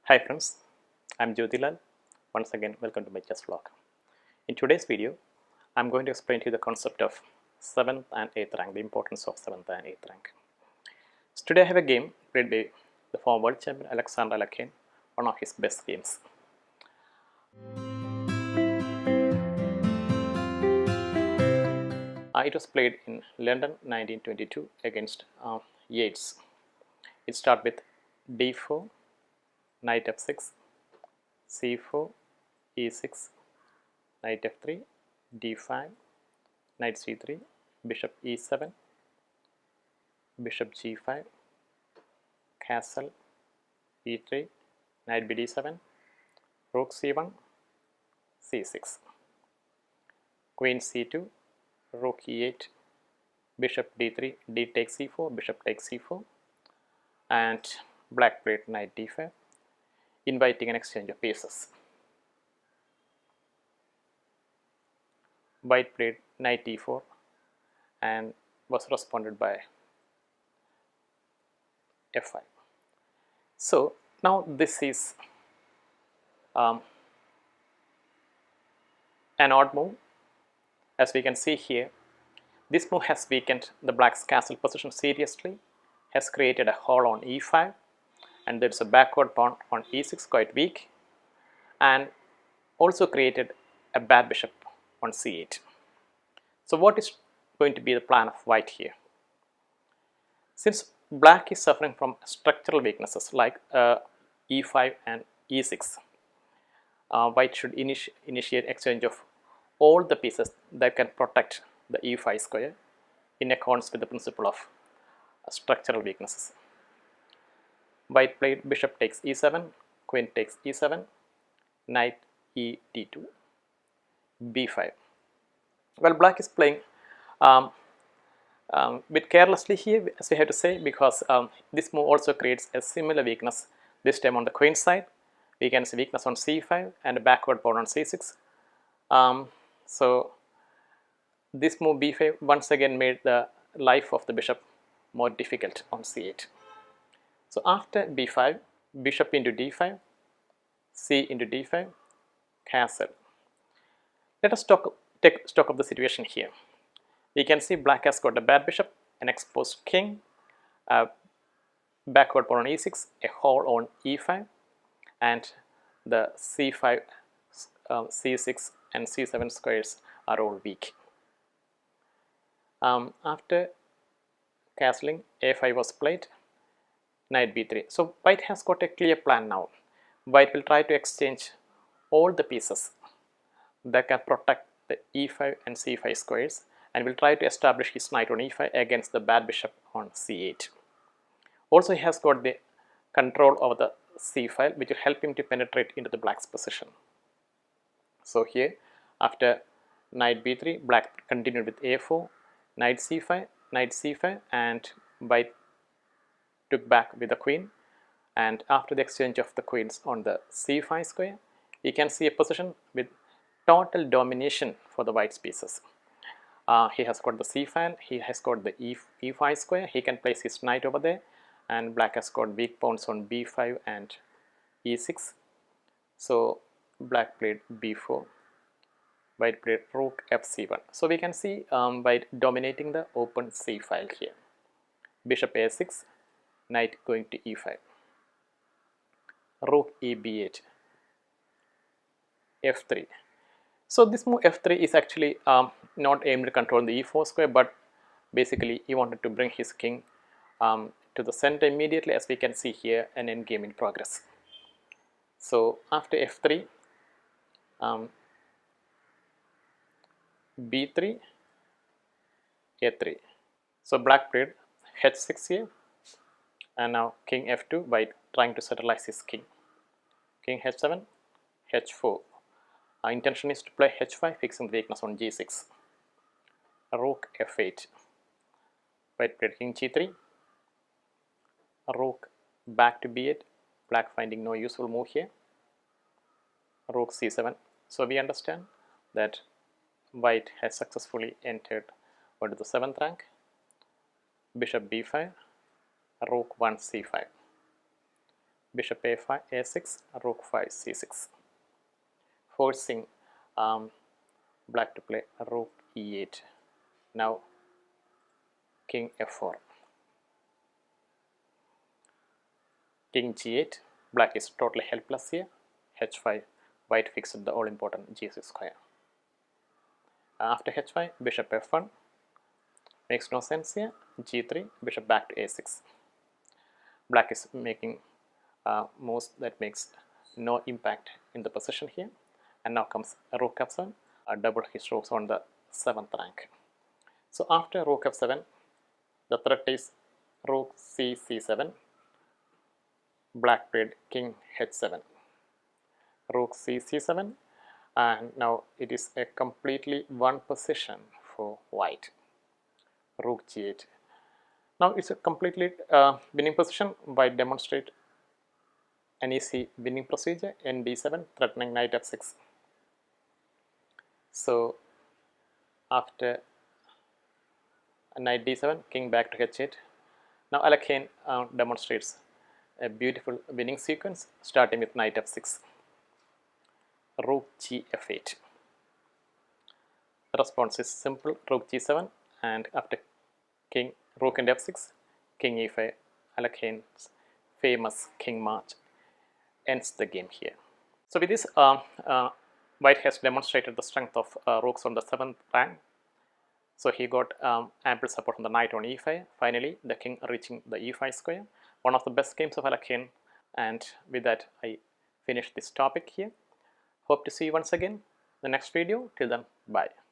Hi friends, I am Jyotilal. Once again, welcome to my chess vlog. In today's video, I am going to explain to you the concept of 7th and 8th rank, the importance of 7th and 8th rank. So today I have a game played by the former world champion Alexander Alekhine, one of his best games. It was played in London 1922 against Yates. It starts with d4, knight f6, c4, e6, knight f3, d5, knight c3, bishop e7, bishop g5, castle, e3, knight bd7, rook c1, c6, queen c2, rook e8, bishop d3, d takes c4, bishop takes c4, and black played knight d5, inviting an exchange of pieces. White played knight e4 and was responded by f5. So now this is an odd move. As we can see here, this move has weakened the black's castle position seriously, has created a hole on e5, and there is a backward pawn on e6 quite weak, and also created a bad bishop on c8. So what is going to be the plan of white here? Since black is suffering from structural weaknesses like e5 and e6, white should initiate exchange of all the pieces that can protect the e5 square in accordance with the principle of structural weaknesses. White played bishop takes e7, queen takes e7, knight e d2, b5. Well, black is playing bit carelessly here, as we have to say, because this move also creates a similar weakness, this time on the queen side. We can see weakness on c5 and a backward pawn on c6. So this move b5 once again made the life of the bishop more difficult on c8. So after b5, bishop into d5, c into d5, castle. Let us take stock of the situation here. We can see black has got a bad bishop, an exposed king, a backward pawn on e6, a hole on e5, and the c5, c6 and c7 squares are all weak. After castling, a5 was played, knight b3. So white has got a clear plan now. White will try to exchange all the pieces that can protect the e5 and c5 squares, and will try to establish his knight on e5 against the bad bishop on c8. Also, he has got the control over the c file, which will help him to penetrate into the black's position. So here, after knight b3, black continued with a4, knight c5, and white took back with the queen. And after the exchange of the queens on the c5 square, we can see a position with total domination for the white's pieces. He has got the c file, he has got the e5 square, he can place his knight over there, and black has got weak pawns on b5 and e6. So black played b4, white played rook f7. So we can see white dominating the open c file here. Bishop a6, knight going to e5, rook eb8, f3. So this move f3 is actually not aimed to control the e4 square, but basically he wanted to bring his king to the center immediately, as we can see here, an endgame in progress. So after f3, b3, a3. So black played h6 here, and now king f2, white trying to centralize his king. King h7, h4. Our intention is to play h5, fixing the weakness on g6. Rook f8. White played king g3. Rook back to b8. Black finding no useful move here. Rook c7. So we understand that white has successfully entered onto the 7th rank. Bishop b5. Rook 1 c5. bishop a5, a6, rook 5, c6, forcing black to play rook e8. Now king f4, king g8, black is totally helpless here, h5, white fixed the all important g6 square. After h5, bishop f1, makes no sense here, g3, bishop back to a6. Black is making moves that makes no impact in the position here, and now comes rook f7, double his rooks on the 7th rank. So after rook f7, the threat is rook c7, black played king h7, rook c7, and now it is a completely one position for white, rook g8. Now it's a completely winning position. White demonstrate an easy winning procedure, n d7, threatening knight f6. So after knight d7, king back to h8. Now Alekhine demonstrates a beautiful winning sequence starting with knight f6, rook g f8. The response is simple, rook g7, and after king, rook and f6, king e5, Alekhine's famous king march ends the game here. So with this, white has demonstrated the strength of rooks on the 7th rank. So he got ample support from the knight on e5. Finally, the king reaching the e5 square. One of the best games of Alekhine. And with that, I finish this topic here. Hope to see you once again in the next video. Till then, bye.